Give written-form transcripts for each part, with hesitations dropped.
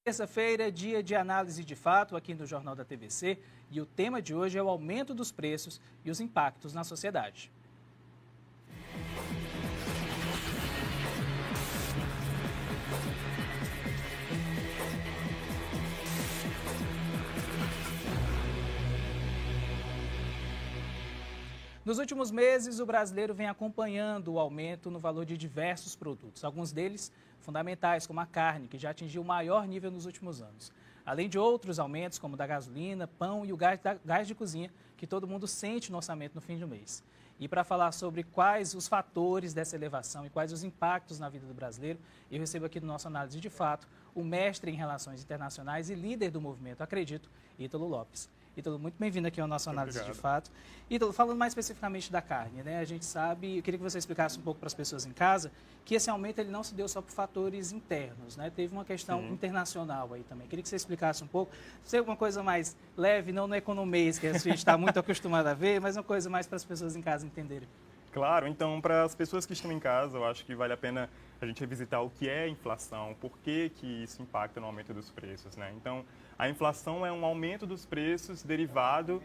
Terça-feira, dia de análise de fato aqui no Jornal da TVC, e o tema de hoje é o aumento dos preços e os impactos na sociedade. Nos últimos meses, o brasileiro vem acompanhando o aumento no valor de diversos produtos, alguns deles fundamentais, como a carne, que já atingiu o maior nível nos últimos anos. Além de outros aumentos, como o da gasolina, pão e o gás de cozinha, que todo mundo sente no orçamento no fim do mês. E para falar sobre quais os fatores dessa elevação e quais os impactos na vida do brasileiro, eu recebo aqui no nosso Análise de Fato o mestre em Relações Internacionais e líder do movimento Acredito, Ítalo Lopes. Ítalo, muito bem-vindo aqui ao nosso Análise de Fato. Ítalo, falando mais especificamente da carne, né? A gente sabe, eu queria que você explicasse um pouco para as pessoas em casa, que esse aumento ele não se deu só por fatores internos, né? Teve uma questão internacional aí também. Queria que você explicasse um pouco, se é uma coisa mais leve, não no economês, que a gente está muito acostumado a ver, mas uma coisa mais para as pessoas em casa entenderem. Claro, então para as pessoas que estão em casa, eu acho que vale a pena a gente revisitar o que é inflação, por que isso impacta no aumento dos preços, né? Então, a inflação é um aumento dos preços derivado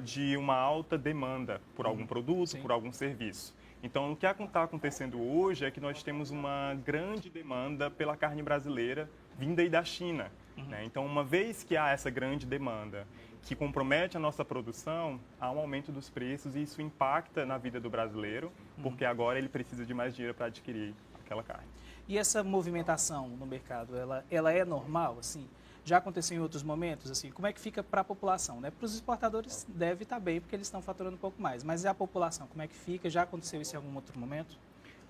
de uma alta demanda por algum produto, por algum serviço. Então, o que está acontecendo hoje é que nós temos uma grande demanda pela carne brasileira vinda aí da China, né? Então, uma vez que há essa grande demanda que compromete a nossa produção, há um aumento dos preços e isso impacta na vida do brasileiro, porque agora ele precisa de mais dinheiro para adquirir aquela carne. E essa movimentação no mercado, ela é normal, assim? Já aconteceu em outros momentos, assim? Como é que fica para a população, né? Para os exportadores deve estar bem, porque eles estão faturando um pouco mais. Mas e a população, como é que fica? Já aconteceu isso em algum outro momento?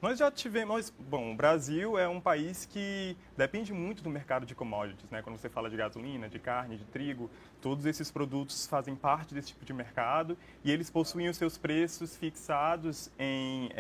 Nós já tivemos, bom, o Brasil é um país que depende muito do mercado de commodities, né? Quando você fala de gasolina, de carne, de trigo, todos esses produtos fazem parte desse tipo de mercado e eles possuem os seus preços fixados em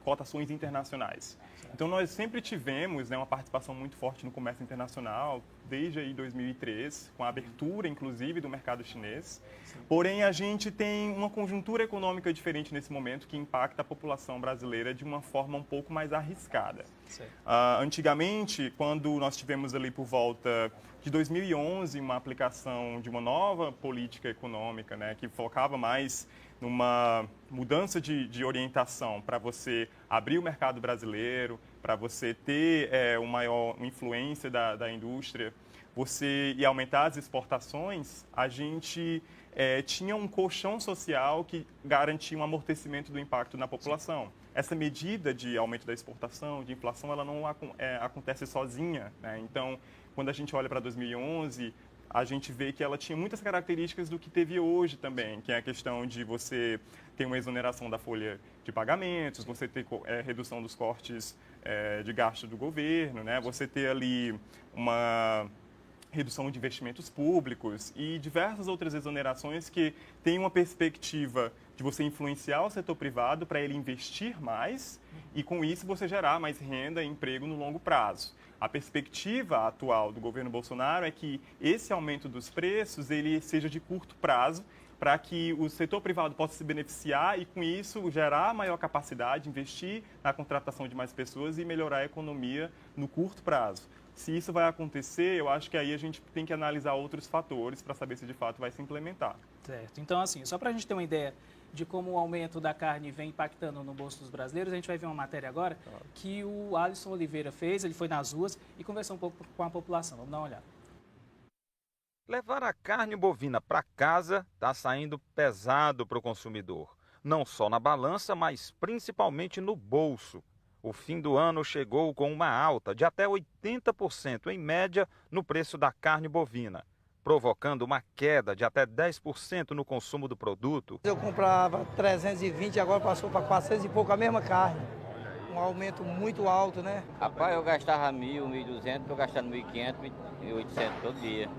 cotações internacionais. Então nós sempre tivemos, né, uma participação muito forte no comércio internacional, desde aí 2003, com a abertura, inclusive, do mercado chinês. Porém, a gente tem uma conjuntura econômica diferente nesse momento que impacta a população brasileira de uma forma um pouco mais arriscada. Antigamente, quando nós tivemos ali por volta de 2011 uma aplicação de uma nova política econômica, né, que focava mais numa mudança de orientação para você abrir o mercado brasileiro, para você ter uma maior influência da indústria, e aumentar as exportações, a gente tinha um colchão social que garantia um amortecimento do impacto na população. Essa medida de aumento da exportação, de inflação, ela não acontece sozinha, né? Então, quando a gente olha para 2011, a gente vê que ela tinha muitas características do que teve hoje também, que é a questão de você ter uma exoneração da folha de pagamentos, você ter redução dos cortes de gasto do governo, né? Você ter ali uma redução de investimentos públicos e diversas outras exonerações que têm uma perspectiva de você influenciar o setor privado para ele investir mais e, com isso, você gerar mais renda e emprego no longo prazo. A perspectiva atual do governo Bolsonaro é que esse aumento dos preços ele seja de curto prazo para que o setor privado possa se beneficiar e, com isso, gerar maior capacidade, investir na contratação de mais pessoas e melhorar a economia no curto prazo. Se isso vai acontecer, eu acho que aí a gente tem que analisar outros fatores para saber se de fato vai se implementar. Certo. Então, assim, só para a gente ter uma ideia de como o aumento da carne vem impactando no bolso dos brasileiros, a gente vai ver uma matéria agora que o Alisson Oliveira fez, ele foi nas ruas e conversou um pouco com a população. Vamos dar uma olhada. Levar a carne bovina para casa está saindo pesado para o consumidor. Não só na balança, mas principalmente no bolso. O fim do ano chegou com uma alta de até 80% em média no preço da carne bovina, provocando uma queda de até 10% no consumo do produto. Eu comprava 320 e agora passou para 400 e pouco a mesma carne. Um aumento muito alto, né? Rapaz, eu gastava 1.000, 1.200, estou gastando 1.500, 1.800 todo dia.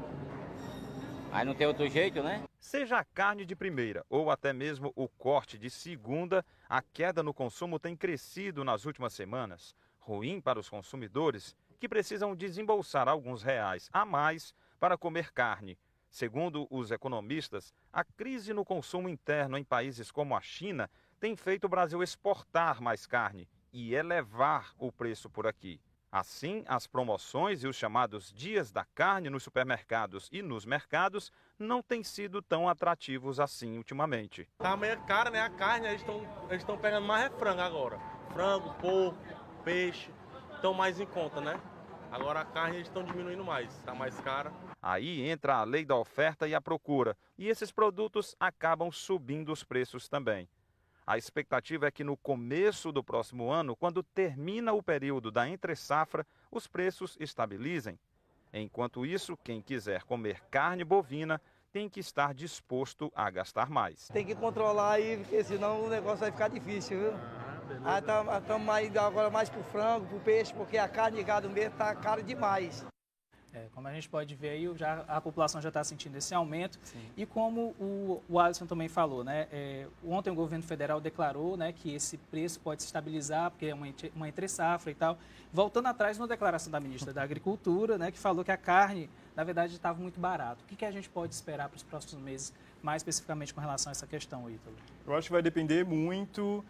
Aí não tem outro jeito, né? Seja a carne de primeira ou até mesmo o corte de segunda, a queda no consumo tem crescido nas últimas semanas. Ruim para os consumidores que precisam desembolsar alguns reais a mais para comer carne. Segundo os economistas, a crise no consumo interno em países como a China tem feito o Brasil exportar mais carne e elevar o preço por aqui. Assim, as promoções e os chamados dias da carne nos supermercados e nos mercados não têm sido tão atrativos assim ultimamente. Tá meio cara, né? A carne, eles estão pegando mais frango agora. Frango, porco, peixe, estão mais em conta, né? Agora a carne eles estão diminuindo mais, está mais cara. Aí entra a lei da oferta e a procura, e esses produtos acabam subindo os preços também. A expectativa é que no começo do próximo ano, quando termina o período da entre-safra, os preços estabilizem. Enquanto isso, quem quiser comer carne bovina tem que estar disposto a gastar mais. Tem que controlar aí, porque senão o negócio vai ficar difícil, viu? Aí estamos indo agora mais pro frango, pro peixe, porque a carne de gado mesmo está cara demais. Como a gente pode ver aí, a população já está sentindo esse aumento. Sim. E como o Alisson também falou, né? Ontem o governo federal declarou, né, que esse preço pode se estabilizar, porque é uma entre-safra e tal. Voltando atrás, na declaração da ministra da Agricultura, né, que falou que a carne, na verdade, estava muito barata. O que a gente pode esperar para os próximos meses, mais especificamente com relação a essa questão, Ítalo? Eu acho que vai depender muito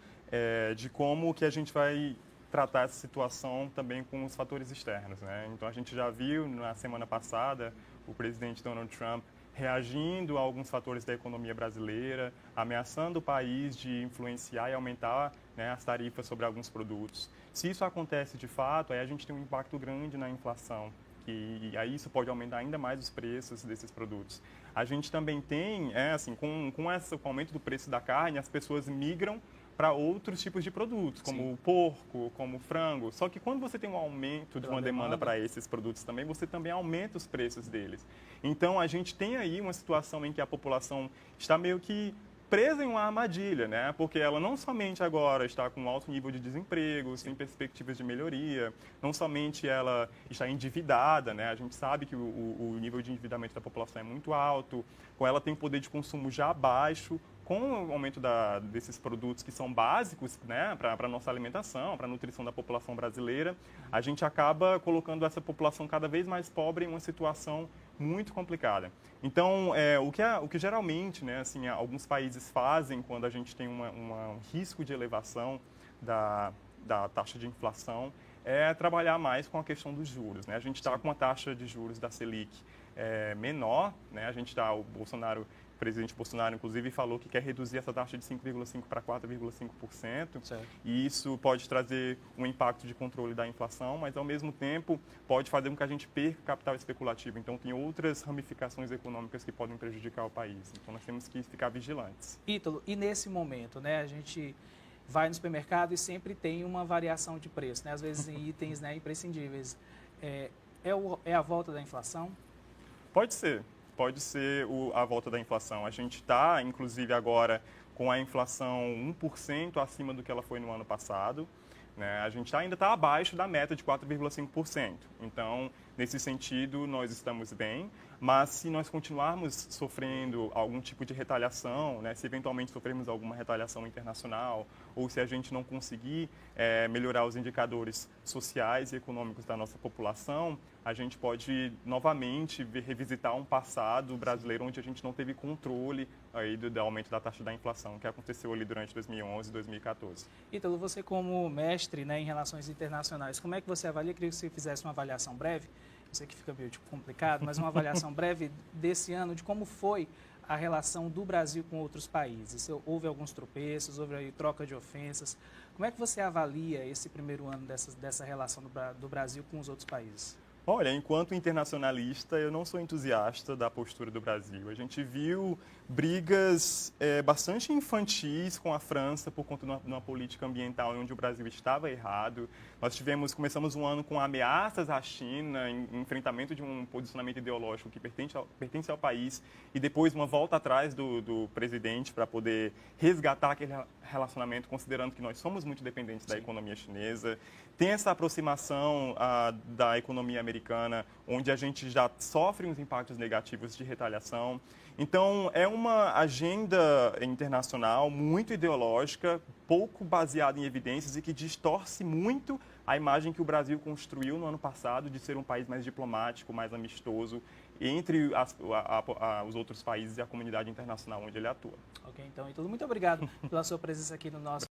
de como que a gente vai tratar essa situação também com os fatores externos, né? Então a gente já viu na semana passada o presidente Donald Trump reagindo a alguns fatores da economia brasileira, ameaçando o país de influenciar e aumentar, né, as tarifas sobre alguns produtos. Se isso acontece de fato, aí a gente tem um impacto grande na inflação, e aí isso pode aumentar ainda mais os preços desses produtos. A gente também tem, com o aumento do preço da carne, as pessoas migram para outros tipos de produtos, como o porco, como o frango. Só que quando você tem um aumento de uma demanda para esses produtos também, você também aumenta os preços deles. Então, a gente tem aí uma situação em que a população está meio que presa em uma armadilha, né? Porque ela não somente agora está com um alto nível de desemprego, sem perspectivas de melhoria, não somente ela está endividada, né? A gente sabe que o nível de endividamento da população é muito alto, ou ela tem um poder de consumo já baixo. Com o aumento desses produtos que são básicos, né, para a nossa alimentação, para a nutrição da população brasileira, a gente acaba colocando essa população cada vez mais pobre em uma situação muito complicada. Então, o que geralmente, né, assim, alguns países fazem quando a gente tem um risco de elevação da taxa de inflação é trabalhar mais com a questão dos juros, né? A gente está com uma taxa de juros da Selic menor, né? O presidente Bolsonaro, inclusive, falou que quer reduzir essa taxa de 5,5% para 4,5%. E isso pode trazer um impacto de controle da inflação, mas, ao mesmo tempo, pode fazer com que a gente perca capital especulativo. Então, tem outras ramificações econômicas que podem prejudicar o país. Então, nós temos que ficar vigilantes. Ítalo, e nesse momento, né, a gente vai no supermercado e sempre tem uma variação de preço, né? Às vezes em itens, né, imprescindíveis. É a volta da inflação? Pode ser a volta da inflação. A gente está, inclusive, agora com a inflação 1% acima do que ela foi no ano passado, né? A gente ainda está abaixo da meta de 4,5%. Então, nesse sentido, nós estamos bem, mas se nós continuarmos sofrendo algum tipo de retaliação, né, se eventualmente sofrermos alguma retaliação internacional, ou se a gente não conseguir melhorar os indicadores sociais e econômicos da nossa população, a gente pode novamente revisitar um passado brasileiro onde a gente não teve controle aí do aumento da taxa da inflação, que aconteceu ali durante 2011 e 2014. Ítalo, você como mestre, né, em relações internacionais, como é que você avalia? Eu queria que você fizesse uma avaliação breve, eu sei que fica meio complicado, mas uma avaliação breve desse ano, de como foi a relação do Brasil com outros países. Houve alguns tropeços, houve aí troca de ofensas. Como é que você avalia esse primeiro ano dessa relação do Brasil com os outros países? Olha, enquanto internacionalista, eu não sou entusiasta da postura do Brasil. A gente viu brigas bastante infantis com a França por conta de uma política ambiental onde o Brasil estava errado. Nós começamos um ano com ameaças à China, enfrentamento de um posicionamento ideológico que pertence ao país, e depois uma volta atrás do presidente para poder resgatar aquele relacionamento, considerando que nós somos muito dependentes da economia chinesa. Tem essa aproximação da economia americana, onde a gente já sofre uns impactos negativos de retaliação. Então, é uma agenda internacional muito ideológica, pouco baseada em evidências e que distorce muito a imagem que o Brasil construiu no ano passado de ser um país mais diplomático, mais amistoso, entre os outros países e a comunidade internacional onde ele atua. Ok, então, muito obrigado pela sua presença aqui no nosso